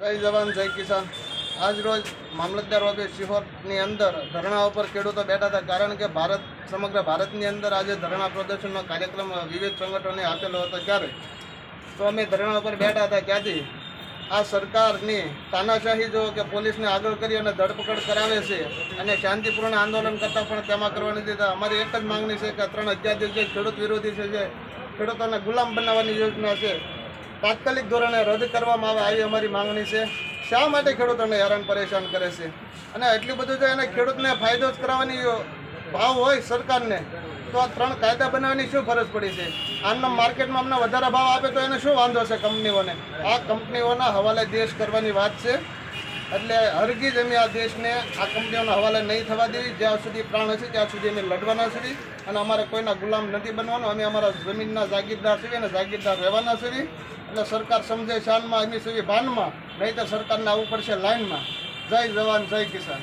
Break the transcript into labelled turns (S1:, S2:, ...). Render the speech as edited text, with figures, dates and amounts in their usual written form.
S1: જય જવાન જય કિસાન। આજ રોજ મામલતદાર ઓફિસ સિહોરની અંદર ધરણા ઉપર ખેડૂતો બેઠા હતા, કારણ કે સમગ્ર ભારતની અંદર આજે ધરણા પ્રદર્શનનો કાર્યક્રમ વિવિધ સંગઠનોને આપેલો હતો। ત્યારે તો અમે ધરણા ઉપર બેઠા હતા, ત્યાંથી આ સરકારની તાનાશાહી જો કે પોલીસને આગળ કરી અને ધરપકડ કરાવે છે અને શાંતિપૂર્ણ આંદોલન કરતાં પણ તેમાં કરવાની દીધા। અમારી એક જ માંગણી છે કે 3 અધ્યાદેશ જે ખેડૂત વિરોધી છે, જે ખેડૂતોને ગુલામ બનાવવાની યોજના છે, તાત્કાલિક ધોરણે રદ કરવામાં આવે, આવી અમારી માંગણી છે। શા માટે ખેડૂતોને હેરાન પરેશાન કરે છે? અને એટલું બધું જો એને ખેડૂતને ફાયદો જ કરવાની ભાવ હોય સરકારને, તો આ 3 કાયદા બનાવવાની શું ફરજ પડી છે? આમના માર્કેટમાં અમને વધારે ભાવ આપે તો એને શું વાંધો છે કંપનીઓને? આ કંપનીઓના હવાલે દેશ કરવાની વાત છે, એટલે હરગીજ અમે આ દેશને આ કંપનીઓના હવાલે નહીં થવા દેવી। જ્યાં સુધી પ્રાણ હશે ત્યાં સુધી અમે લડવાના છીએ અને અમારે કોઈના ગુલામ નથી બનવાનું। અમે અમારા જમીનના જાગીરદાર છીએ અને જાગીરદાર રહેવાના છીએ। એટલે સરકાર સમજે શાનમાં, અમે છીએ ભાનમાં, નહીં તો સરકારને આવવું પડશે લાઇનમાં। જય જવાન જય કિસાન।